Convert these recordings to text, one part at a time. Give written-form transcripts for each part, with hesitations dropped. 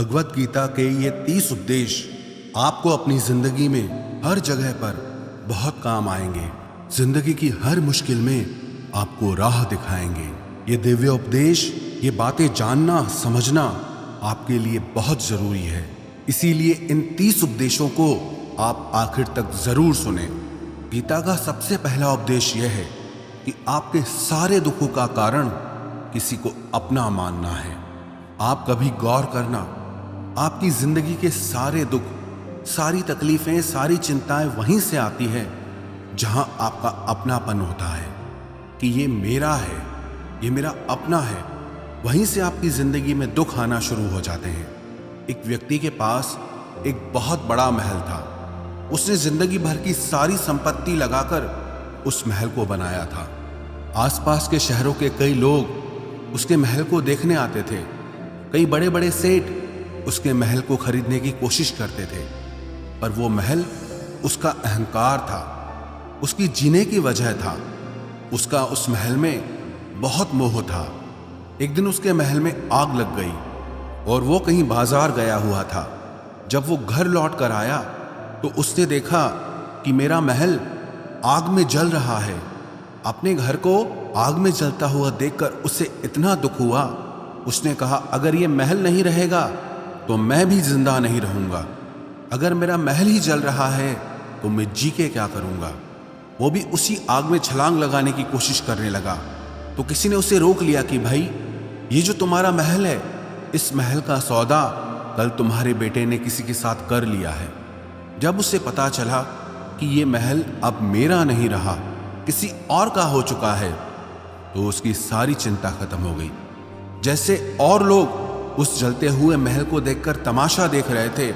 भगवत गीता के ये 30 उपदेश आपको अपनी जिंदगी में हर जगह पर बहुत काम आएंगे। जिंदगी की हर मुश्किल में आपको राह दिखाएंगे। ये दिव्य उपदेश, ये बातें जानना समझना आपके लिए बहुत जरूरी है। इसीलिए इन 30 उपदेशों को आप आखिर तक जरूर सुने। गीता का सबसे पहला उपदेश यह है कि आपके सारे दुखों का कारण किसी को अपना मानना है। आप कभी गौर करना, आपकी जिंदगी के सारे दुख, सारी तकलीफें, सारी चिंताएं वहीं से आती है जहां आपका अपनापन होता है कि ये मेरा है, ये मेरा अपना है। वहीं से आपकी जिंदगी में दुख आना शुरू हो जाते हैं। एक व्यक्ति के पास एक बहुत बड़ा महल था। उसने जिंदगी भर की सारी संपत्ति लगाकर उस महल को बनाया था। आसपास के शहरों के कई लोग उसके महल को देखने आते थे। कई बड़े बड़े सेठ उसके महल को खरीदने की कोशिश करते थे, पर वो महल उसका अहंकार था, उसकी जीने की वजह था। उसका उस महल में बहुत मोह था। एक दिन उसके महल में आग लग गई और वो कहीं बाजार गया हुआ था। जब वो घर लौट कर आया तो उसने देखा कि मेरा महल आग में जल रहा है। अपने घर को आग में जलता हुआ देखकर उसे इतना दुख हुआ। उसने कहा, अगर ये महल नहीं रहेगा तो मैं भी जिंदा नहीं रहूंगा। अगर मेरा महल ही जल रहा है तो मैं जी के क्या करूंगा। वो भी उसी आग में छलांग लगाने की कोशिश करने लगा तो किसी ने उसे रोक लिया कि भाई, ये जो तुम्हारा महल है, इस महल का सौदा कल तुम्हारे बेटे ने किसी के साथ कर लिया है। जब उसे पता चला कि ये महल अब मेरा नहीं रहा, किसी और का हो चुका है, तो उसकी सारी चिंता खत्म हो गई। जैसे और लोग उस जलते हुए महल को देखकर तमाशा देख रहे थे,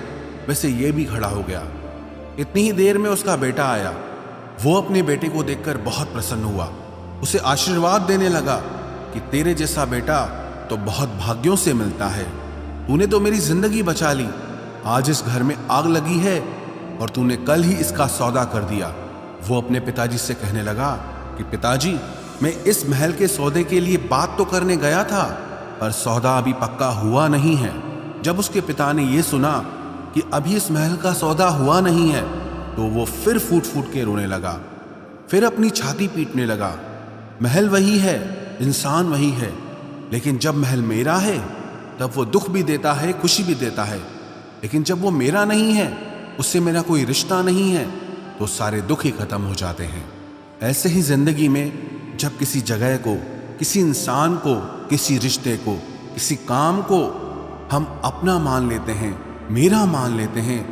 वैसे ये भी खड़ा हो गया। इतनी ही देर में उसका बेटा आया। वो अपने बेटे को देखकर बहुत प्रसन्न हुआ। उसे आशीर्वाद देने लगा कि तेरे जैसा बेटा तो बहुत भाग्यों से मिलता है। तूने तो मेरी जिंदगी बचा ली। आज इस घर में आग लगी है और तूने कल ही इसका सौदा कर दिया। वो अपने पिताजी से कहने लगा कि पिताजी, मैं इस महल के सौदे के लिए बात तो करने गया था, पर सौदा अभी पक्का हुआ नहीं है। जब उसके पिता ने यह सुना कि अभी इस महल का सौदा हुआ नहीं है तो वो फिर फूट फूट के रोने लगा, फिर अपनी छाती पीटने लगा। महल वही है, इंसान वही है, लेकिन जब महल मेरा है तब वो दुख भी देता है, खुशी भी देता है। लेकिन जब वो मेरा नहीं है, उससे मेरा कोई रिश्ता नहीं है, तो सारे दुख ही खत्म हो जाते हैं। ऐसे ही जिंदगी में जब किसी जगह को, किसी इंसान को, किसी रिश्ते को, किसी काम को हम अपना मान लेते हैं, मेरा मान लेते हैं,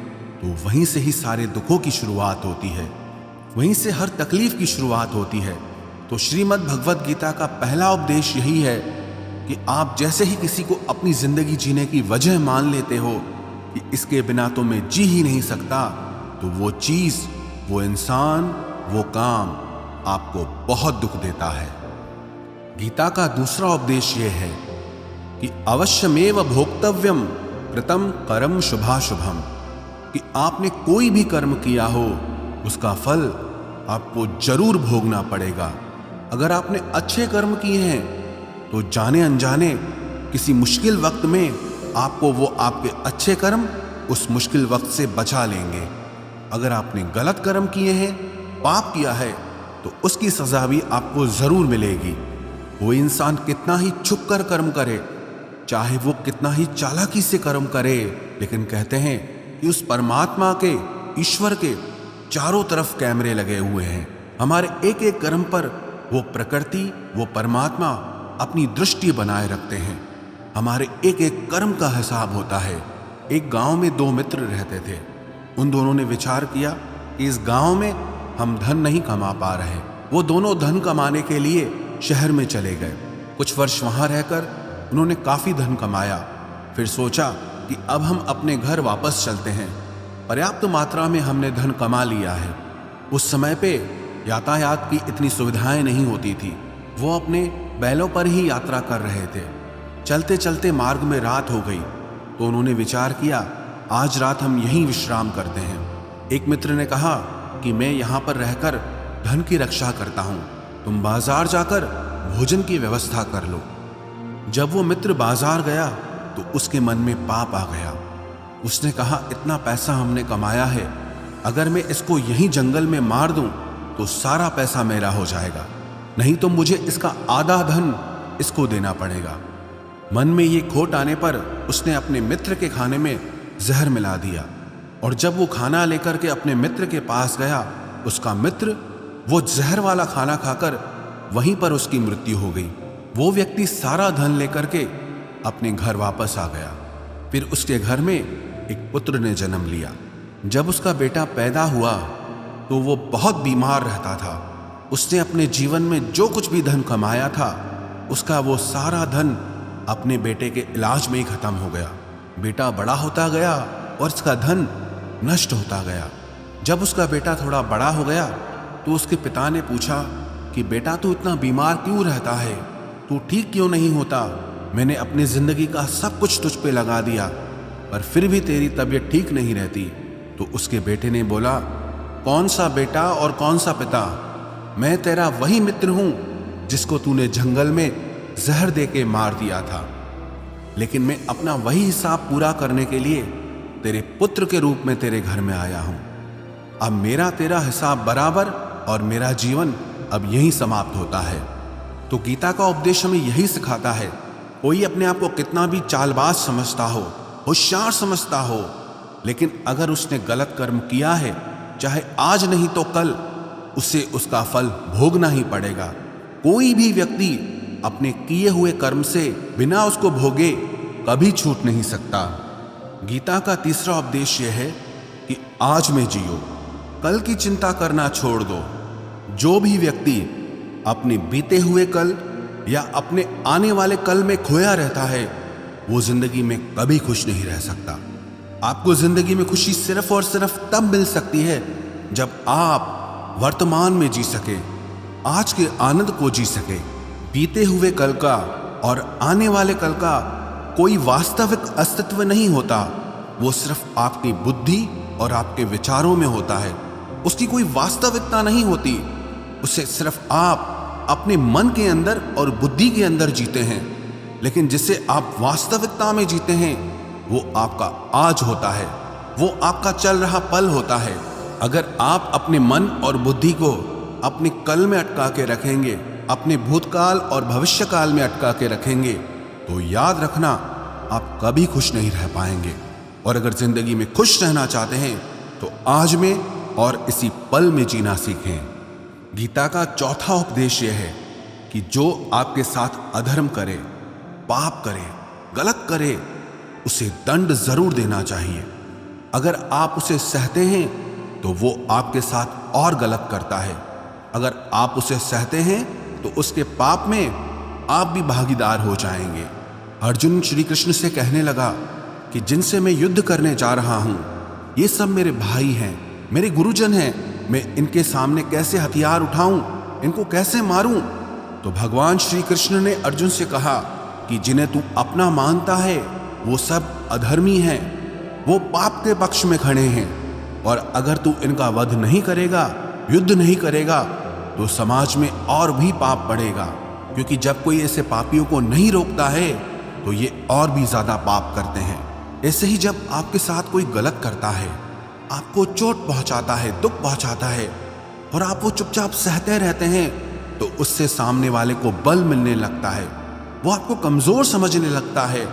तो वहीं से ही सारे दुखों की शुरुआत होती है, वहीं से हर तकलीफ की शुरुआत होती है। तो श्रीमद् भगवत गीता का पहला उपदेश यही है कि आप जैसे ही किसी को अपनी जिंदगी जीने की वजह मान लेते हो कि इसके बिना तो मैं जी ही नहीं सकता, तो वो चीज, वो इंसान, वो काम आपको बहुत दुख देता है। गीता का दूसरा उपदेश यह है कि अवश्यमेव भोक्तव्यम कृतं कर्म शुभाशुभम, कि आपने कोई भी कर्म किया हो उसका फल आपको जरूर भोगना पड़ेगा। अगर आपने अच्छे कर्म किए हैं तो जाने अनजाने किसी मुश्किल वक्त में आपको वो आपके अच्छे कर्म उस मुश्किल वक्त से बचा लेंगे। अगर आपने गलत कर्म किए हैं, पाप किया है, तो उसकी सजा भी आपको जरूर मिलेगी। वो इंसान कितना ही छुप कर कर्म करे, चाहे वो कितना ही चालाकी से कर्म करे, लेकिन कहते हैं कि उस परमात्मा के, ईश्वर के चारों तरफ कैमरे लगे हुए हैं। हमारे एक एक कर्म पर वो प्रकृति, वो परमात्मा अपनी दृष्टि बनाए रखते हैं। हमारे एक एक कर्म का हिसाब होता है। एक गांव में 2 मित्र रहते थे। उन दोनों ने विचार किया कि इस गांव में हम धन नहीं कमा पा रहे। वो दोनों धन कमाने के लिए शहर में चले गए। कुछ वर्ष वहां रहकर उन्होंने काफी धन कमाया। फिर सोचा कि अब हम अपने घर वापस चलते हैं, पर्याप्त मात्रा में हमने धन कमा लिया है। उस समय पे यातायात की इतनी सुविधाएं नहीं होती थी। वो अपने बैलों पर ही यात्रा कर रहे थे। चलते चलते मार्ग में रात हो गई तो उन्होंने विचार किया, आज रात हम यहीं विश्राम करते हैं। एक मित्र ने कहा कि मैं यहाँ पर रहकर धन की रक्षा करता हूँ, तुम बाजार जाकर भोजन की व्यवस्था कर लो। जब वो मित्र बाजार गया तो उसके मन में पाप आ गया। उसने कहा, इतना पैसा हमने कमाया है, अगर मैं इसको यहीं जंगल में मार दूं तो सारा पैसा मेरा हो जाएगा, नहीं तो मुझे इसका आधा धन इसको देना पड़ेगा। मन में ये खोट आने पर उसने अपने मित्र के खाने में जहर मिला दिया, और जब वो खाना लेकर के अपने मित्र के पास गया, उसका मित्र वो जहर वाला खाना खाकर वहीं पर उसकी मृत्यु हो गई। वो व्यक्ति सारा धन लेकर के अपने घर वापस आ गया। फिर उसके घर में एक पुत्र ने जन्म लिया। जब उसका बेटा पैदा हुआ तो वो बहुत बीमार रहता था। उसने अपने जीवन में जो कुछ भी धन कमाया था, उसका वो सारा धन अपने बेटे के इलाज में ही खत्म हो गया। बेटा बड़ा होता गया और इसका धन नष्ट होता गया। जब उसका बेटा थोड़ा बड़ा हो गया तो उसके पिता ने पूछा कि बेटा, तू इतना बीमार क्यों रहता है, तू ठीक क्यों नहीं होता? मैंने अपनी जिंदगी का सब कुछ तुझ पे लगा दिया, पर फिर भी तेरी तबीयत ठीक नहीं रहती। तो उसके बेटे ने बोला, कौन सा बेटा और कौन सा पिता? मैं तेरा वही मित्र हूं जिसको तूने जंगल में जहर दे के मार दिया था, लेकिन मैं अपना वही हिसाब पूरा करने के लिए तेरे पुत्र के रूप में तेरे घर में आया हूं। अब मेरा तेरा हिसाब बराबर और मेरा जीवन अब यहीं समाप्त होता है। तो गीता का उपदेश हमें यही सिखाता है, कोई अपने आप को कितना भी चालबाज समझता हो, होशियार समझता हो, लेकिन अगर उसने गलत कर्म किया है, चाहे आज नहीं तो कल उसे उसका फल भोगना ही पड़ेगा। कोई भी व्यक्ति अपने किए हुए कर्म से बिना उसको भोगे कभी छूट नहीं सकता। गीता का तीसरा उपदेश यह है कि आज में जियो, कल की चिंता करना छोड़ दो। जो भी व्यक्ति अपने बीते हुए कल या अपने आने वाले कल में खोया रहता है, वो जिंदगी में कभी खुश नहीं रह सकता। आपको जिंदगी में खुशी सिर्फ और सिर्फ तब मिल सकती है जब आप वर्तमान में जी सके, आज के आनंद को जी सके। बीते हुए कल का और आने वाले कल का कोई वास्तविक अस्तित्व नहीं होता, वो सिर्फ आपकी बुद्धि और आपके विचारों में होता है। उसकी कोई वास्तविकता नहीं होती, उसे सिर्फ आप अपने मन के अंदर और बुद्धि के अंदर जीते हैं। लेकिन जिसे आप वास्तविकता में जीते हैं वो आपका आज होता है, वो आपका चल रहा पल होता है। अगर आप अपने मन और बुद्धि को अपने कल में अटका के रखेंगे, अपने भूतकाल और भविष्यकाल में अटका के रखेंगे, तो याद रखना आप कभी खुश नहीं रह पाएंगे। और अगर जिंदगी में खुश रहना चाहते हैं तो आज में और इसी पल में जीना सीखें। गीता का चौथा उपदेश यह है कि जो आपके साथ अधर्म करे, पाप करे, गलत करे, उसे दंड जरूर देना चाहिए। अगर आप उसे सहते हैं तो वो आपके साथ और गलत करता है। अगर आप उसे सहते हैं तो उसके पाप में आप भी भागीदार हो जाएंगे। अर्जुन श्री कृष्ण से कहने लगा कि जिनसे मैं युद्ध करने जा रहा हूं, ये सब मेरे भाई हैं, मेरे गुरुजन हैं, मैं इनके सामने कैसे हथियार उठाऊं, इनको कैसे मारूं? तो भगवान श्री कृष्ण ने अर्जुन से कहा कि जिन्हें तू अपना मानता है वो सब अधर्मी हैं, वो पाप के पक्ष में खड़े हैं, और अगर तू इनका वध नहीं करेगा, युद्ध नहीं करेगा, तो समाज में और भी पाप बढ़ेगा। क्योंकि जब कोई ऐसे पापियों को नहीं रोकता है तो ये और भी ज्यादा पाप करते हैं। ऐसे ही जब आपके साथ कोई गलत करता है, आपको चोट पहुंचाता है, दुख पहुंचाता है, और आप वो चुपचाप सहते रहते हैं, तो उससे सामने वाले को बल मिलने लगता है, वो आपको कमजोर समझने लगता है,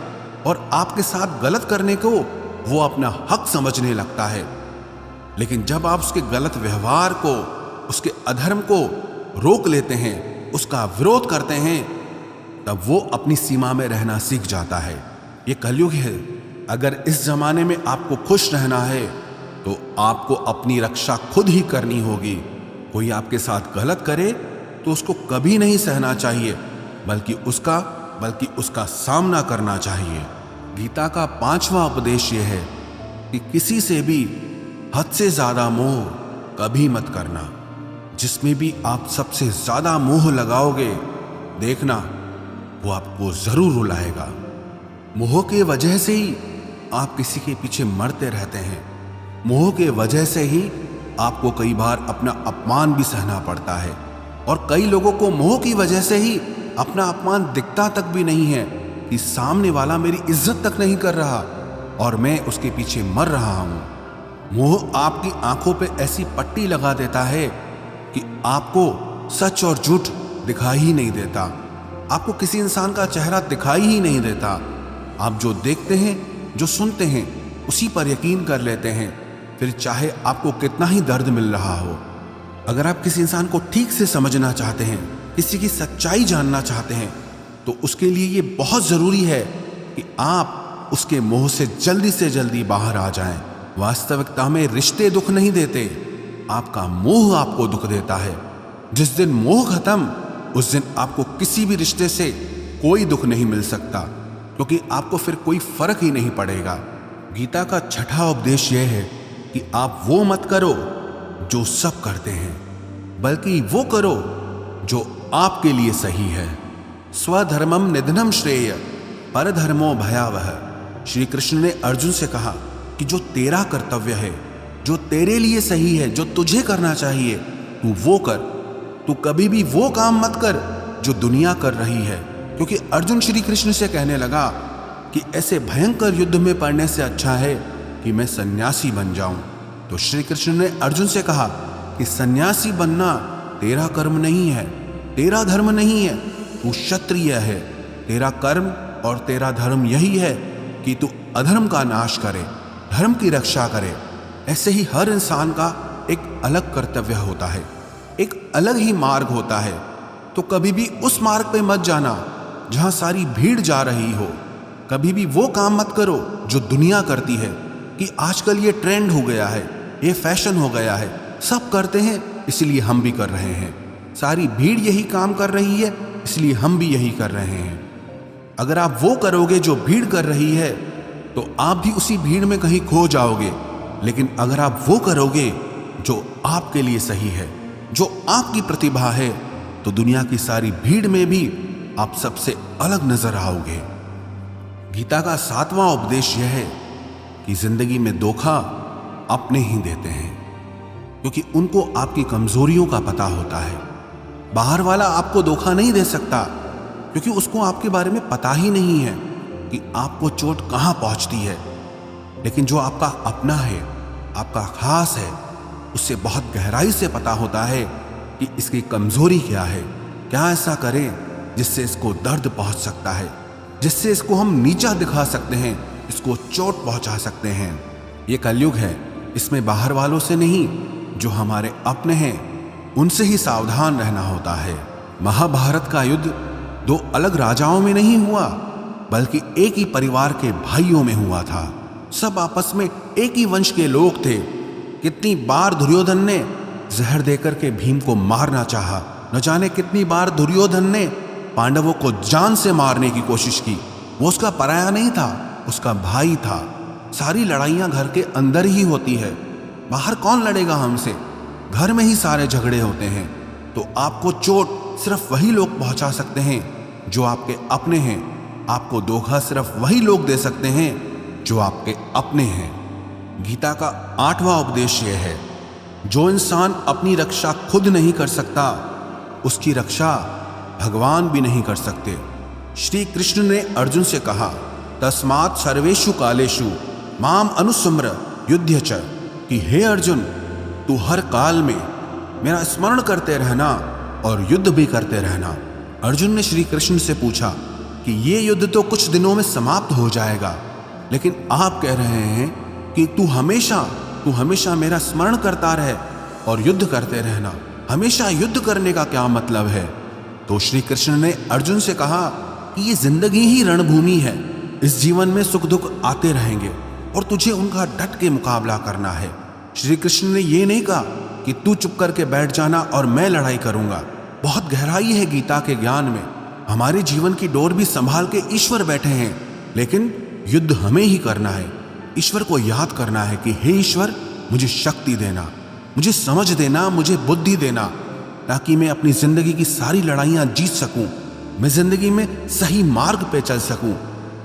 और आपके साथ गलत करने को वो अपना हक समझने लगता है। लेकिन जब आप उसके गलत व्यवहार को, उसके अधर्म को रोक लेते हैं, उसका विरोध करते हैं, तब वो अपनी सीमा में रहना सीख जाता है। ये कलयुग है। अगर इस जमाने में आपको खुश रहना है तो आपको अपनी रक्षा खुद ही करनी होगी। कोई आपके साथ गलत करे तो उसको कभी नहीं सहना चाहिए, बल्कि उसका सामना करना चाहिए। गीता का पांचवा उपदेश यह है कि किसी से भी हद से ज्यादा मोह कभी मत करना। जिसमें भी आप सबसे ज्यादा मोह लगाओगे, देखना वो आपको जरूर रुलाएगा। मोह के वजह से ही आप किसी के पीछे मरते रहते हैं। मोह के वजह से ही आपको कई बार अपना अपमान भी सहना पड़ता है, और कई लोगों को मोह की वजह से ही अपना अपमान दिखता तक भी नहीं है, कि सामने वाला मेरी इज्जत तक नहीं कर रहा और मैं उसके पीछे मर रहा हूं। मोह आपकी आंखों पे ऐसी पट्टी लगा देता है कि आपको सच और झूठ दिखाई ही नहीं देता, आपको किसी इंसान का चेहरा दिखाई ही नहीं देता। आप जो देखते हैं, जो सुनते हैं, उसी पर यकीन कर लेते हैं, फिर चाहे आपको कितना ही दर्द मिल रहा हो। अगर आप किसी इंसान को ठीक से समझना चाहते हैं, किसी की सच्चाई जानना चाहते हैं, तो उसके लिए ये बहुत ज़रूरी है कि आप उसके मोह से जल्दी बाहर आ जाएं। वास्तविकता में रिश्ते दुख नहीं देते, आपका मोह आपको दुख देता है। जिस दिन मोह खत्म, उस दिन आपको किसी भी रिश्ते से कोई दुख नहीं मिल सकता, क्योंकि आपको फिर कोई फर्क ही नहीं पड़ेगा। गीता का छठा उपदेश यह है कि आप वो मत करो जो सब करते हैं, बल्कि वो करो जो आपके लिए सही है। स्वधर्मम निधनम श्रेय परधर्मो भयावह। श्री कृष्ण ने अर्जुन से कहा कि जो तेरा कर्तव्य है, जो तेरे लिए सही है, जो तुझे करना चाहिए, तू वो कर। तू कभी भी वो काम मत कर जो दुनिया कर रही है, क्योंकि अर्जुन श्री कृष्ण से कहने लगा कि ऐसे भयंकर युद्ध में पड़ने से अच्छा है कि मैं सन्यासी बन जाऊं। तो श्री कृष्ण ने अर्जुन से कहा कि सन्यासी बनना तेरा कर्म नहीं है, तेरा धर्म नहीं है, तू क्षत्रिय है। तेरा कर्म और तेरा धर्म यही है कि तू अधर्म का नाश करे, धर्म की रक्षा करे। ऐसे ही हर इंसान का एक अलग कर्तव्य होता है, एक अलग ही मार्ग होता है। तो कभी भी उस मार्ग पे मत जाना जहां सारी भीड़ जा रही हो। कभी भी वो काम मत करो जो दुनिया करती है, कि आजकल ये ट्रेंड हो गया है, ये फैशन हो गया है, सब करते हैं इसलिए हम भी कर रहे हैं। सारी भीड़ यही काम कर रही है इसलिए हम भी यही कर रहे हैं। अगर आप वो करोगे जो भीड़ कर रही है, तो आप भी उसी भीड़ में कहीं खो जाओगे। लेकिन अगर आप वो करोगे जो आपके लिए सही है, जो आपकी प्रतिभा है, तो दुनिया की सारी भीड़ में भी आप सबसे अलग नजर आओगे। गीता का सातवां उपदेश यह है कि जिंदगी में धोखा अपने ही देते हैं, क्योंकि उनको आपकी कमजोरियों का पता होता है। बाहर वाला आपको धोखा नहीं दे सकता, क्योंकि उसको आपके बारे में पता ही नहीं है कि आपको चोट कहां पहुंचती है। लेकिन जो आपका अपना है, आपका खास है, उससे बहुत गहराई से पता होता है कि इसकी कमजोरी क्या है, क्या ऐसा करें जिससे इसको दर्द पहुंच सकता है, जिससे इसको हम नीचा दिखा सकते हैं, इसको चोट पहुंचा सकते हैं। ये कलयुग है, इसमें बाहर वालों से नहीं, जो हमारे अपने हैं उनसे ही सावधान रहना होता है। महाभारत का युद्ध दो अलग राजाओं में नहीं हुआ, बल्कि एक ही परिवार के भाइयों में हुआ था। सब आपस में एक ही वंश के लोग थे। कितनी बार दुर्योधन ने जहर देकर के भीम को मारना चाहा, न जाने कितनी बार दुर्योधन ने पांडवों को जान से मारने की कोशिश की। वो उसका पराया नहीं था, उसका भाई था। सारी लड़ाइयां घर के अंदर ही होती है, बाहर कौन लड़ेगा हमसे? घर में ही सारे झगड़े होते हैं। तो आपको चोट सिर्फ वही लोग पहुंचा सकते हैं जो आपके अपने हैं। आपको धोखा सिर्फ वही लोग दे सकते हैं जो आपके अपने हैं। गीता का आठवां उपदेश यह है, जो इंसान अपनी रक्षा खुद नहीं कर सकता, उसकी रक्षा भगवान भी नहीं कर सकते। श्री कृष्ण ने अर्जुन से कहा, तस्मात् सर्वेषु कालेषु माम अनुस्मर युध्य च, कि हे अर्जुन, तू हर काल में मेरा स्मरण करते रहना और युद्ध भी करते रहना। अर्जुन ने श्री कृष्ण से पूछा कि ये युद्ध तो कुछ दिनों में समाप्त हो जाएगा, लेकिन आप कह रहे हैं कि तू हमेशा मेरा स्मरण करता रहे और युद्ध करते रहना। हमेशा युद्ध करने का क्या मतलब है? तो श्री कृष्ण ने अर्जुन से कहा कि ये जिंदगी ही रणभूमि है। इस जीवन में सुख दुख आते रहेंगे और तुझे उनका डट के मुकाबला करना है। श्री कृष्ण ने ये नहीं कहा कि तू चुप करके बैठ जाना और मैं लड़ाई करूंगा। बहुत गहराई है गीता के ज्ञान में। हमारे जीवन की डोर भी संभाल के ईश्वर बैठे हैं, लेकिन युद्ध हमें ही करना है। ईश्वर को याद करना है कि हे ईश्वर, मुझे शक्ति देना, मुझे समझ देना, मुझे बुद्धि देना, ताकि मैं अपनी जिंदगी की सारी लड़ाइयां जीत सकूं, मैं जिंदगी में सही मार्ग पे चल सकूं।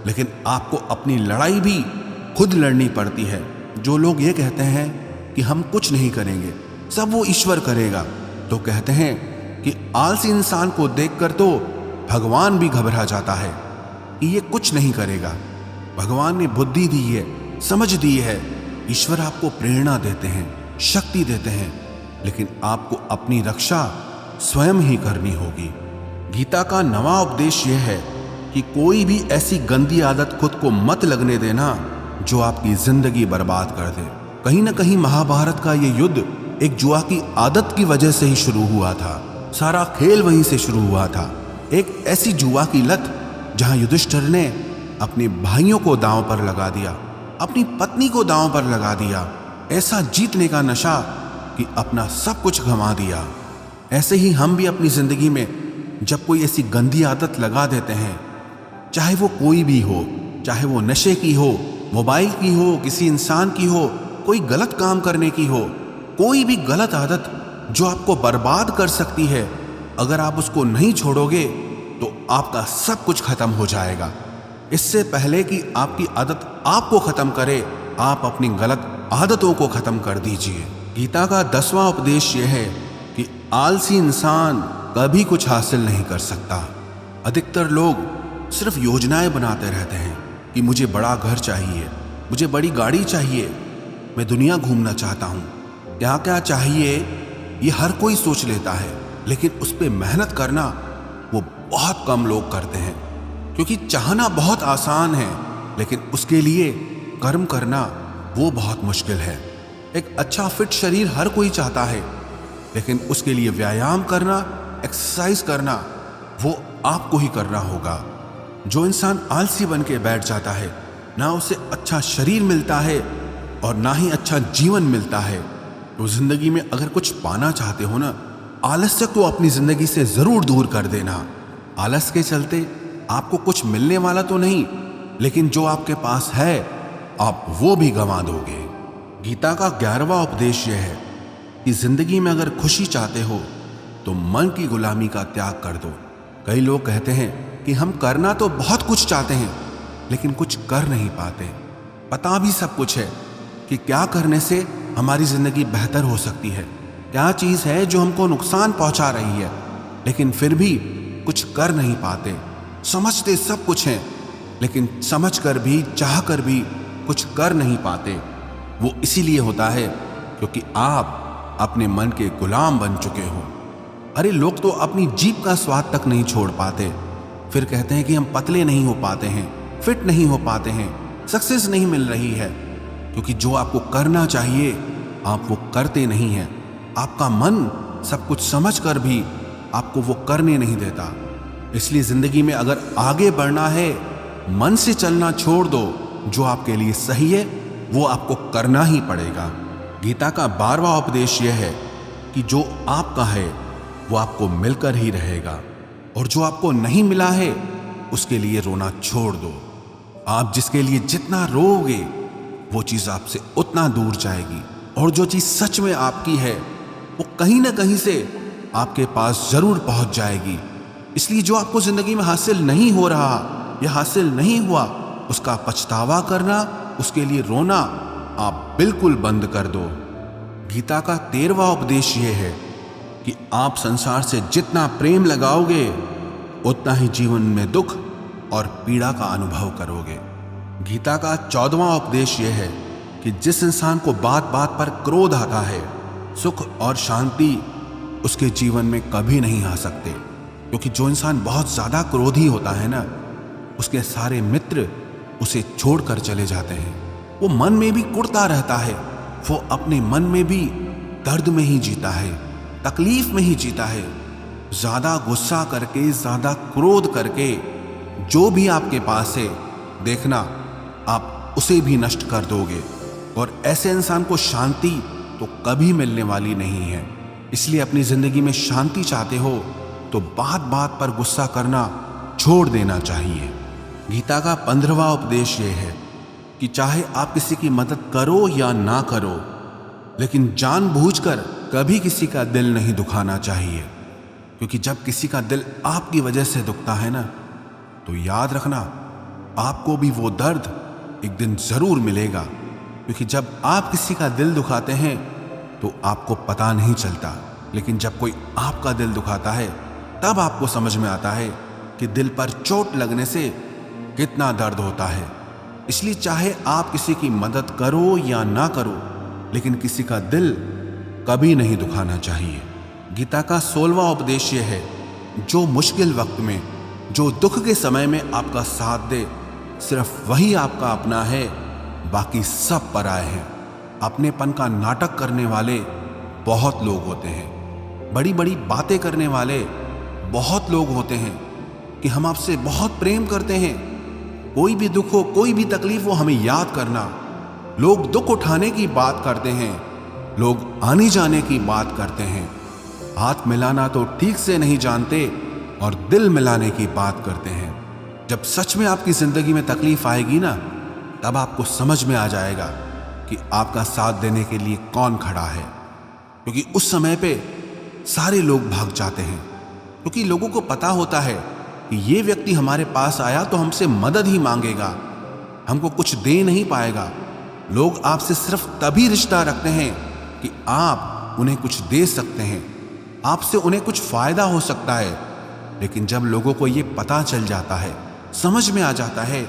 लेकिन आपको अपनी लड़ाई भी खुद लड़नी पड़ती है। जो लोग ये कहते हैं कि हम कुछ नहीं करेंगे, सब वो ईश्वर करेगा, तो कहते हैं कि आलसी इंसान को देखकर तो भगवान भी घबरा जाता है। कि ये कुछ नहीं करेगा। भगवान ने बुद्धि दी है, समझ दी है। ईश्वर आपको प्रेरणा देते हैं, शक्ति देते हैं, लेकिन आपको अपनी रक्षा स्वयं ही करनी होगी। गीता का नवा उपदेश यह है कि कोई भी ऐसी गंदी आदत खुद को मत लगने देना जो आपकी जिंदगी बर्बाद कर दे। कहीं ना कहीं महाभारत का ये युद्ध एक जुआ की आदत की वजह से ही शुरू हुआ था। सारा खेल वहीं से शुरू हुआ था। एक ऐसी जुआ की लत जहां युधिष्ठिर ने अपने भाइयों को दांव पर लगा दिया, अपनी पत्नी को दांव पर लगा दिया। ऐसा जीतने का नशा कि अपना सब कुछ गंवा दिया। ऐसे ही हम भी अपनी जिंदगी में जब कोई ऐसी गंदी आदत लगा देते हैं, चाहे वो कोई भी हो, चाहे वो नशे की हो, मोबाइल की हो, किसी इंसान की हो, कोई गलत काम करने की हो, कोई भी गलत आदत जो आपको बर्बाद कर सकती है, अगर आप उसको नहीं छोड़ोगे तो आपका सब कुछ खत्म हो जाएगा। इससे पहले कि आपकी आदत आपको खत्म करे, आप अपनी गलत आदतों को खत्म कर दीजिए। गीता का 10वां उपदेश यह है कि आलसी इंसान कभी कुछ हासिल नहीं कर सकता। अधिकतर लोग सिर्फ योजनाएं बनाते रहते हैं कि मुझे बड़ा घर चाहिए, मुझे बड़ी गाड़ी चाहिए, मैं दुनिया घूमना चाहता हूँ। क्या क्या चाहिए ये हर कोई सोच लेता है, लेकिन उस पर मेहनत करना वो बहुत कम लोग करते हैं। क्योंकि चाहना बहुत आसान है, लेकिन उसके लिए कर्म करना वो बहुत मुश्किल है। एक अच्छा फिट शरीर हर कोई चाहता है, लेकिन उसके लिए व्यायाम करना, एक्सरसाइज करना वो आपको ही करना होगा। जो इंसान आलसी बन के बैठ जाता है, ना उसे अच्छा शरीर मिलता है और ना ही अच्छा जीवन मिलता है। तो जिंदगी में अगर कुछ पाना चाहते हो ना, आलस्य को अपनी जिंदगी से जरूर दूर कर देना। आलस के चलते आपको कुछ मिलने वाला तो नहीं, लेकिन जो आपके पास है आप वो भी गंवा दोगे। गीता का 11वां उपदेश यह है कि जिंदगी में अगर खुशी चाहते हो तो मन की गुलामी का त्याग कर दो। कई लोग कहते हैं कि हम करना तो बहुत कुछ चाहते हैं, लेकिन कुछ कर नहीं पाते। पता भी सब कुछ है कि क्या करने से हमारी जिंदगी बेहतर हो सकती है, क्या चीज है जो हमको नुकसान पहुंचा रही है, लेकिन फिर भी कुछ कर नहीं पाते। समझते सब कुछ है, लेकिन समझ कर भी, चाह कर भी कुछ कर नहीं पाते। वो इसीलिए होता है क्योंकि आप अपने मन के गुलाम बन चुके हो। अरे लोग तो अपनी जीभ का स्वाद तक नहीं छोड़ पाते, फिर कहते हैं कि हम पतले नहीं हो पाते हैं, फिट नहीं हो पाते हैं, सक्सेस नहीं मिल रही है। क्योंकि जो आपको करना चाहिए आप वो करते नहीं हैं। आपका मन सब कुछ समझ कर भी आपको वो करने नहीं देता। इसलिए जिंदगी में अगर आगे बढ़ना है, मन से चलना छोड़ दो। जो आपके लिए सही है वो आपको करना ही पड़ेगा। गीता का 12वां उपदेश यह है कि जो आपका है वो आपको मिलकर ही रहेगा, और जो आपको नहीं मिला है उसके लिए रोना छोड़ दो। आप जिसके लिए जितना रोओगे वो चीज आपसे उतना दूर जाएगी, और जो चीज सच में आपकी है वो कहीं ना कहीं से आपके पास जरूर पहुंच जाएगी। इसलिए जो आपको जिंदगी में हासिल नहीं हो रहा या हासिल नहीं हुआ, उसका पछतावा करना, उसके लिए रोना आप बिल्कुल बंद कर दो। गीता का 13वां उपदेश यह है कि आप संसार से जितना प्रेम लगाओगे उतना ही जीवन में दुख और पीड़ा का अनुभव करोगे। गीता का 14वां उपदेश यह है कि जिस इंसान को बात बात पर क्रोध आता है, सुख और शांति उसके जीवन में कभी नहीं आ सकते। क्योंकि जो इंसान बहुत ज्यादा क्रोधी होता है ना, उसके सारे मित्र उसे छोड़कर चले जाते हैं। वो मन में भी कुढ़ता रहता है, वो अपने मन में भी दर्द में ही जीता है, तकलीफ में ही जीता है। ज्यादा गुस्सा करके, ज्यादा क्रोध करके जो भी आपके पास है, देखना आप उसे भी नष्ट कर दोगे। और ऐसे इंसान को शांति तो कभी मिलने वाली नहीं है। इसलिए अपनी जिंदगी में शांति चाहते हो तो बात बात पर गुस्सा करना छोड़ देना चाहिए। गीता का 15वां उपदेश यह है कि चाहे आप किसी की मदद करो या ना करो, लेकिन जानबूझकर कभी किसी का दिल नहीं दुखाना चाहिए। क्योंकि जब किसी का दिल आपकी वजह से दुखता है ना, तो याद रखना आपको भी वो दर्द एक दिन जरूर मिलेगा। क्योंकि जब आप किसी का दिल दुखाते हैं तो आपको पता नहीं चलता, लेकिन जब कोई आपका दिल दुखाता है तब आपको समझ में आता है कि दिल पर चोट लगने से कितना दर्द होता है। इसलिए चाहे आप किसी की मदद करो या ना करो, लेकिन किसी का दिल कभी नहीं दुखाना चाहिए। गीता का 16वां उपदेश यह है, जो मुश्किल वक्त में, जो दुख के समय में आपका साथ दे, सिर्फ वही आपका अपना है, बाकी सब पराए हैं। अपनेपन का नाटक करने वाले बहुत लोग होते हैं, बड़ी बड़ी बातें करने वाले बहुत लोग होते हैं कि हम आपसे बहुत प्रेम करते हैं, कोई भी दुख हो, कोई भी तकलीफ हो, हमें याद करना। लोग दुख उठाने की बात करते हैं, लोग आने जाने की बात करते हैं, हाथ मिलाना तो ठीक से नहीं जानते और दिल मिलाने की बात करते हैं। जब सच में आपकी जिंदगी में तकलीफ आएगी ना, तब आपको समझ में आ जाएगा कि आपका साथ देने के लिए कौन खड़ा है। क्योंकि उस समय पे सारे लोग भाग जाते हैं, क्योंकि लोगों को पता होता है कि ये व्यक्ति हमारे पास आया तो हमसे मदद ही मांगेगा, हमको कुछ दे नहीं पाएगा। लोग आपसे सिर्फ तभी रिश्ता रखते हैं कि आप उन्हें कुछ दे सकते हैं, आपसे उन्हें कुछ फायदा हो सकता है। लेकिन जब लोगों को ये पता चल जाता है, समझ में आ जाता है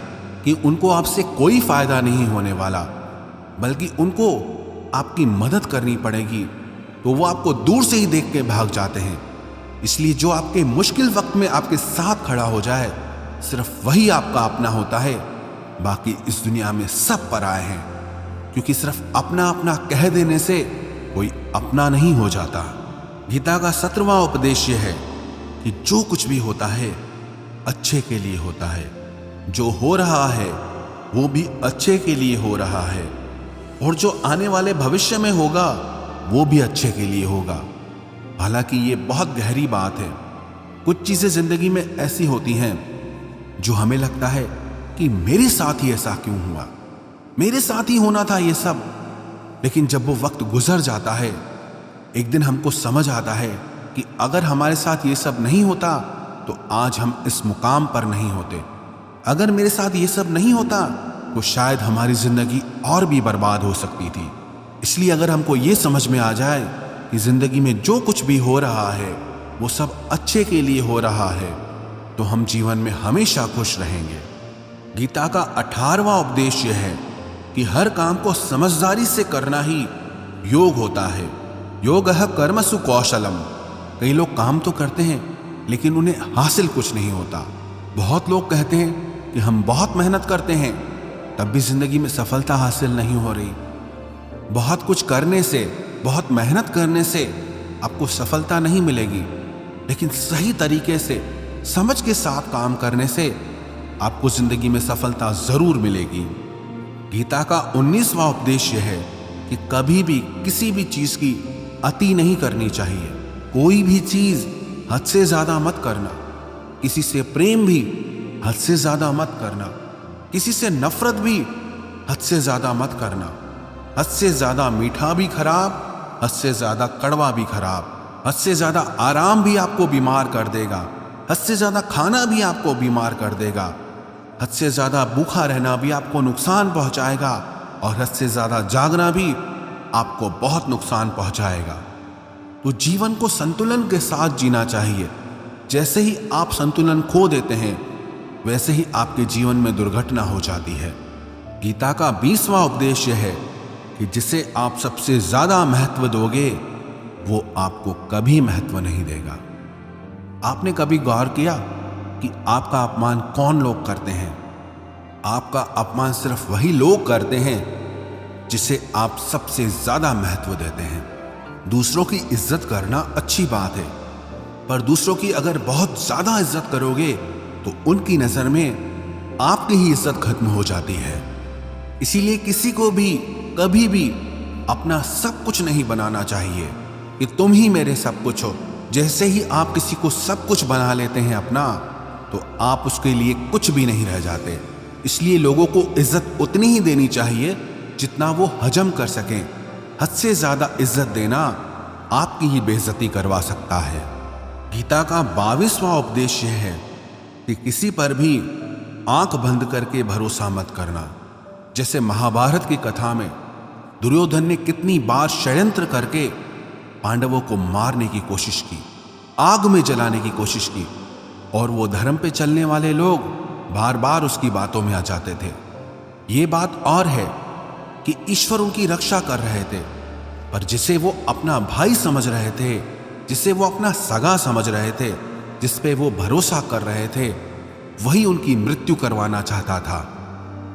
कि उनको आपसे कोई फायदा नहीं होने वाला, बल्कि उनको आपकी मदद करनी पड़ेगी, तो वो आपको दूर से ही देख के भाग जाते हैं। इसलिए जो आपके मुश्किल वक्त में आपके साथ खड़ा हो जाए, सिर्फ वही आपका अपना होता है, बाकी इस दुनिया में सब पराए हैं। क्योंकि सिर्फ अपना अपना कह देने से कोई अपना नहीं हो जाता। गीता का 17वां उपदेश यह है कि जो कुछ भी होता है अच्छे के लिए होता है, जो हो रहा है वो भी अच्छे के लिए हो रहा है, और जो आने वाले भविष्य में होगा वो भी अच्छे के लिए होगा। हालांकि ये बहुत गहरी बात है। कुछ चीजें जिंदगी में ऐसी होती हैं जो हमें लगता है कि मेरे साथ ही ऐसा क्यों हुआ, मेरे साथ ही होना था ये सब। लेकिन जब वो वक्त गुजर जाता है, एक दिन हमको समझ आता है कि अगर हमारे साथ ये सब नहीं होता तो आज हम इस मुकाम पर नहीं होते। अगर मेरे साथ ये सब नहीं होता तो शायद हमारी जिंदगी और भी बर्बाद हो सकती थी। इसलिए अगर हमको ये समझ में आ जाए कि जिंदगी में जो कुछ भी हो रहा है वो सब अच्छे के लिए हो रहा है, तो हम जीवन में हमेशा खुश रहेंगे। गीता का 18वां उपदेश यह है कि हर काम को समझदारी से करना ही योग होता है। योगः कर्मसु कौशलम। कई लोग काम तो करते हैं लेकिन उन्हें हासिल कुछ नहीं होता। बहुत लोग कहते हैं कि हम बहुत मेहनत करते हैं, तब भी जिंदगी में सफलता हासिल नहीं हो रही। बहुत कुछ करने से, बहुत मेहनत करने से आपको सफलता नहीं मिलेगी, लेकिन सही तरीके से, समझ के साथ काम करने से आपको जिंदगी में सफलता जरूर मिलेगी। गीता का 19वां उपदेश यह है कि कभी भी किसी भी चीज की अति नहीं करनी चाहिए। कोई भी चीज हद से ज्यादा मत करना। किसी से प्रेम भी हद से ज्यादा मत करना। किसी से नफरत भी हद से ज्यादा मत करना। हद से ज्यादा मीठा भी खराब, हद से ज्यादा कड़वा भी खराब। हद से ज्यादा आराम भी आपको बीमार कर देगा, हद से ज्यादा खाना भी आपको बीमार कर देगा। हद से ज्यादा भूखा रहना भी आपको नुकसान पहुंचाएगा, और हद से ज्यादा जागना भी आपको बहुत नुकसान पहुंचाएगा। तो जीवन को संतुलन के साथ जीना चाहिए। जैसे ही आप संतुलन खो देते हैं, वैसे ही आपके जीवन में दुर्घटना हो जाती है। गीता का 20वां उपदेश यह है कि जिसे आप सबसे ज्यादा महत्व दोगे, वो आपको कभी महत्व नहीं देगा। आपने कभी गौर किया कि आपका अपमान कौन लोग करते हैं? आपका अपमान सिर्फ वही लोग करते हैं जिसे आप सबसे ज्यादा महत्व देते हैं। दूसरों की इज्जत करना अच्छी बात है, पर दूसरों की अगर बहुत ज्यादा इज्जत करोगे तो उनकी नजर में आपकी ही इज्जत खत्म हो जाती है। इसीलिए किसी को भी कभी भी अपना सब कुछ नहीं बनाना चाहिए कि तुम ही मेरे सब कुछ हो। जैसे ही आप किसी को सब कुछ बना लेते हैं अपना, तो आप उसके लिए कुछ भी नहीं रह जाते। इसलिए लोगों को इज्जत उतनी ही देनी चाहिए जितना वो हजम कर सकें। हद से ज्यादा इज्जत देना आपकी ही बेइज्जती करवा सकता है। गीता का 22वां उपदेश यह है कि किसी पर भी आंख बंद करके भरोसा मत करना। जैसे महाभारत की कथा में दुर्योधन ने कितनी बार षड्यंत्र करके पांडवों को मारने की कोशिश की, आग में जलाने की कोशिश की, और वो धर्म पे चलने वाले लोग बार बार उसकी बातों में आ जाते थे। ये बात और है कि ईश्वर उनकी रक्षा कर रहे थे, पर जिसे वो अपना भाई समझ रहे थे, जिसे वो अपना सगा समझ रहे थे, जिस पे वो भरोसा कर रहे थे, वही उनकी मृत्यु करवाना चाहता था।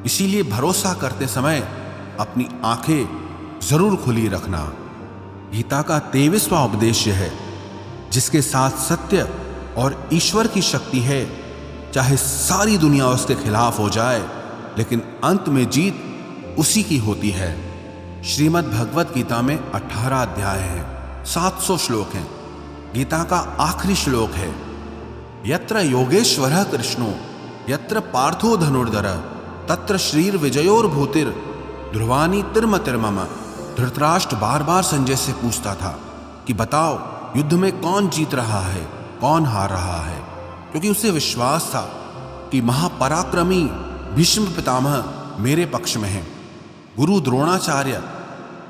इसीलिए भरोसा करते समय अपनी आंखें जरूर खुली रखना। गीता का 23वां उपदेश है, जिसके साथ सत्य और ईश्वर की शक्ति है, चाहे सारी दुनिया उसके खिलाफ हो जाए, लेकिन अंत में जीत उसी की होती है। श्रीमद् भगवत गीता में 18 अध्याय हैं, 700 श्लोक हैं। गीता का आखिरी श्लोक है, यत्र योगेश्वरः कृष्णो यत्र पार्थो धनुर्धर तत्र श्रीर विजयोर्भूतिर ध्रुवानी तिर्म तिर्मम। धृतराष्ट्र बार बार संजय से पूछता था कि बताओ युद्ध में कौन जीत रहा है, कौन हार रहा है, क्योंकि उसे विश्वास था कि महापराक्रमी भीष्म पितामह मेरे पक्ष में हैं, गुरु द्रोणाचार्य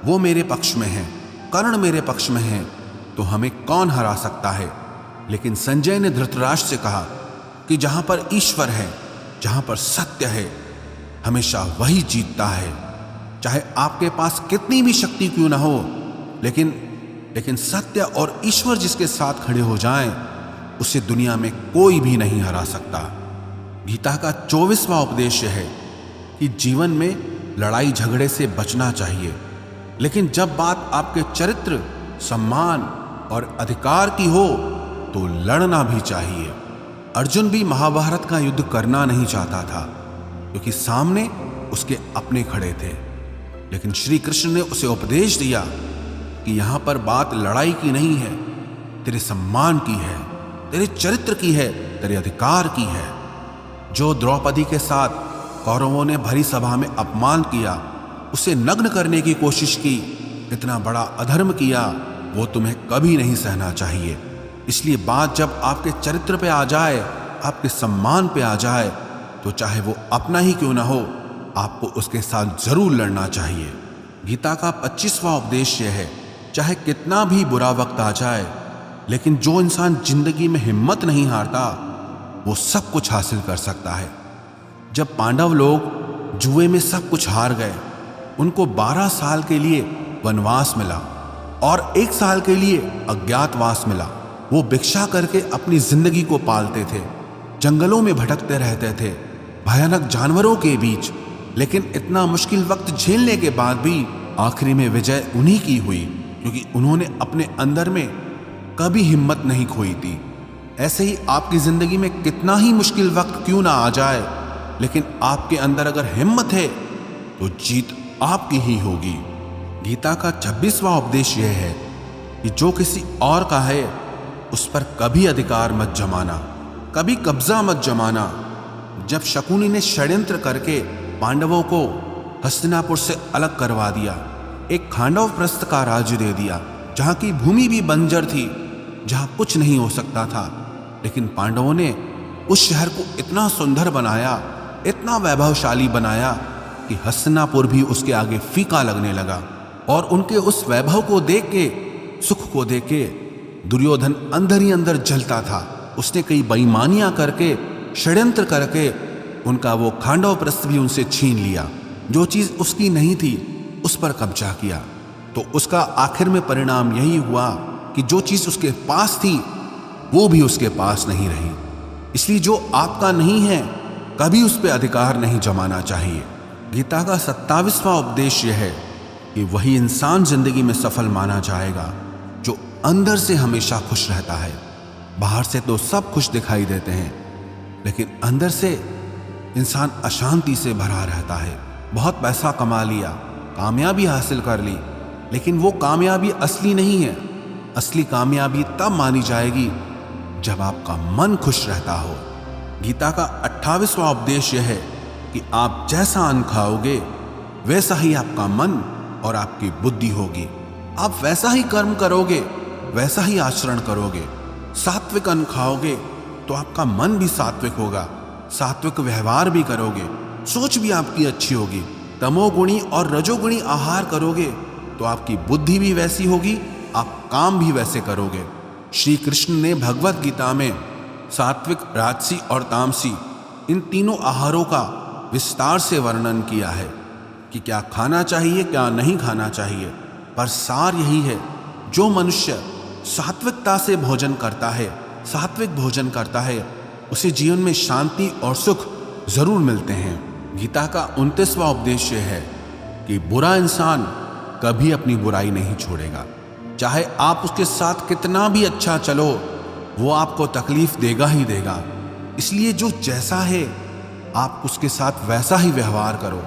वो मेरे पक्ष में हैं, कर्ण मेरे पक्ष में हैं, तो हमें कौन हरा सकता है। लेकिन संजय ने धृतराष्ट्र से कहा कि जहां पर ईश्वर है, जहां पर सत्य है, हमेशा वही जीतता है। चाहे आपके पास कितनी भी शक्ति क्यों ना हो, लेकिन सत्य और ईश्वर जिसके साथ खड़े हो जाएं, उसे दुनिया में कोई भी नहीं हरा सकता। गीता का 24वां उपदेश है कि जीवन में लड़ाई झगड़े से बचना चाहिए, लेकिन जब बात आपके चरित्र, सम्मान और अधिकार की हो तो लड़ना भी चाहिए। अर्जुन भी महाभारत का युद्ध करना नहीं चाहता था, क्योंकि सामने उसके अपने खड़े थे, लेकिन श्री कृष्ण ने उसे उपदेश दिया कि यहां पर बात लड़ाई की नहीं है, तेरे सम्मान की है, तेरे चरित्र की है, तेरे अधिकार की है। जो द्रौपदी के साथ कौरवों ने भरी सभा में अपमान किया, उसे नग्न करने की कोशिश की, इतना बड़ा अधर्म किया, वो तुम्हें कभी नहीं सहना चाहिए। इसलिए बात जब आपके चरित्र पे आ जाए, आपके सम्मान पे आ जाए, तो चाहे वो अपना ही क्यों ना हो, आपको उसके साथ जरूर लड़ना चाहिए। गीता का 25वां उपदेश यह है, चाहे कितना भी बुरा वक्त आ जाए, लेकिन जो इंसान जिंदगी में हिम्मत नहीं हारता, वो सब कुछ हासिल कर सकता है। जब पांडव लोग जुए में सब कुछ हार गए, उनको 12 साल के लिए वनवास मिला और 1 साल के लिए अज्ञातवास मिला। वो भिक्षा करके अपनी जिंदगी को पालते थे, जंगलों में भटकते रहते थे, भयानक जानवरों के बीच, लेकिन इतना मुश्किल वक्त झेलने के बाद भी आखिरी में विजय उन्हीं की हुई, क्योंकि उन्होंने अपने अंदर में कभी हिम्मत नहीं खोई थी। ऐसे ही आपकी जिंदगी में कितना ही मुश्किल वक्त क्यों ना आ जाए, लेकिन आपके अंदर अगर हिम्मत है तो जीत आपकी ही होगी। गीता का 26वां उपदेश यह है कि जो किसी और का है उस पर कभी अधिकार मत जमाना, कभी कब्जा मत जमाना। जब शकुनी ने षड्यंत्र करके पांडवों को हस्तिनापुर से अलग करवा दिया, एक खांडव प्रस्थ का राज्य दे दिया, जहां की भूमि भी बंजर थी, जहां कुछ नहीं हो सकता था, लेकिन पांडवों ने उस शहर को इतना सुंदर बनाया, इतना वैभवशाली बनाया कि हस्तिनापुर भी उसके आगे फीका लगने लगा। और उनके उस वैभव को देख के, सुख को देख के दुर्योधन अंदर ही अंदर जलता था। उसने कई बेईमानियां करके, षड्यंत्र करके उनका वो खांडव प्रस्थ भी उनसे छीन लिया। जो चीज उसकी नहीं थी उस पर कब्जा किया। तो उसका आखिर में परिणाम यही हुआ कि जो चीज उसके पास थी वो भी उसके पास नहीं रही। इसलिए जो आपका नहीं है कभी उस पर अधिकार नहीं जमाना चाहिए। गीता का 27वां उपदेश यह है कि वही इंसान जिंदगी में सफल माना जाएगा जो अंदर से हमेशा खुश रहता है। बाहर से तो सब खुश दिखाई देते हैं, लेकिन अंदर से इंसान अशांति से भरा रहता है। बहुत पैसा कमा लिया, कामयाबी हासिल कर ली, लेकिन वो कामयाबी असली नहीं है। असली कामयाबी तब मानी जाएगी जब आपका मन खुश रहता हो। गीता का 28वां उपदेश यह है कि आप जैसा अन्न खाओगे वैसा ही आपका मन और आपकी बुद्धि होगी। आप वैसा ही कर्म करोगे, वैसा ही आचरण करोगे। सात्विक अन्न खाओगे तो आपका मन भी सात्विक होगा, सात्विक व्यवहार भी करोगे, सोच भी आपकी अच्छी होगी। तमोगुणी और रजोगुणी आहार करोगे तो आपकी बुद्धि भी वैसी होगी, आप काम भी वैसे करोगे। श्री कृष्ण ने भगवत गीता में सात्विक, राजसी और तामसी इन तीनों आहारों का विस्तार से वर्णन किया है कि क्या खाना चाहिए, क्या नहीं खाना चाहिए। पर सार यही है, जो मनुष्य सात्विकता से भोजन करता है, सात्विक भोजन करता है, उसे जीवन में शांति और सुख जरूर मिलते हैं। गीता का 29वां उपदेश है कि बुरा इंसान कभी अपनी बुराई नहीं छोड़ेगा। चाहे आप उसके साथ कितना भी अच्छा चलो, वो आपको तकलीफ देगा ही देगा। इसलिए जो जैसा है आप उसके साथ वैसा ही व्यवहार करो।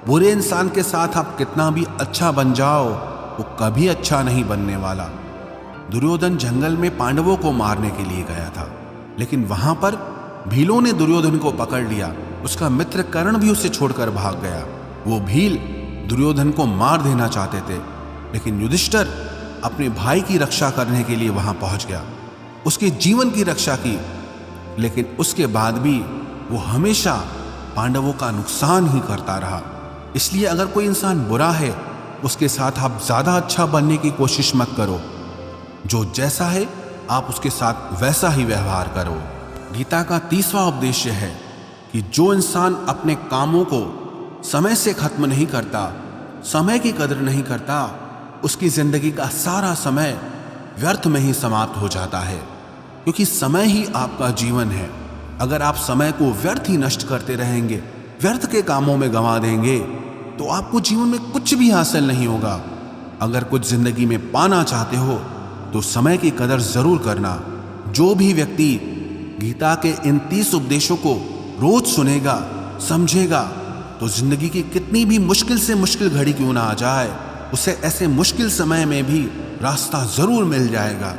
बुरे इंसान के साथ आप कितना भी अच्छा बन जाओ, वो कभी अच्छा नहीं बनने वाला। दुर्योधन जंगल में पांडवों को मारने के लिए गया था, लेकिन वहां पर भीलों ने दुर्योधन को पकड़ लिया। उसका मित्र कर्ण भी उसे छोड़कर भाग गया। वो भील दुर्योधन को मार देना चाहते थे, लेकिन युधिष्ठिर अपने भाई की रक्षा करने के लिए वहां पहुंच गया, उसके जीवन की रक्षा की। लेकिन उसके बाद भी वो हमेशा पांडवों का नुकसान ही करता रहा। इसलिए अगर कोई इंसान बुरा है, उसके साथ आप ज्यादा अच्छा बनने की कोशिश मत करो। जो जैसा है आप उसके साथ वैसा ही व्यवहार करो। गीता का 30वां उपदेश है कि जो इंसान अपने कामों को समय से खत्म नहीं करता, समय की कदर नहीं करता, उसकी जिंदगी का सारा समय व्यर्थ में ही समाप्त हो जाता है। क्योंकि समय ही आपका जीवन है। अगर आप समय को व्यर्थ ही नष्ट करते रहेंगे, व्यर्थ के कामों में गंवा देंगे, तो आपको जीवन में कुछ भी हासिल नहीं होगा। अगर कुछ जिंदगी में पाना चाहते हो तो समय की कदर जरूर करना। जो भी व्यक्ति गीता के इन 30 उपदेशों को रोज सुनेगा, समझेगा, तो जिंदगी की कितनी भी मुश्किल से मुश्किल घड़ी क्यों ना आ जाए, उसे ऐसे मुश्किल समय में भी रास्ता जरूर मिल जाएगा।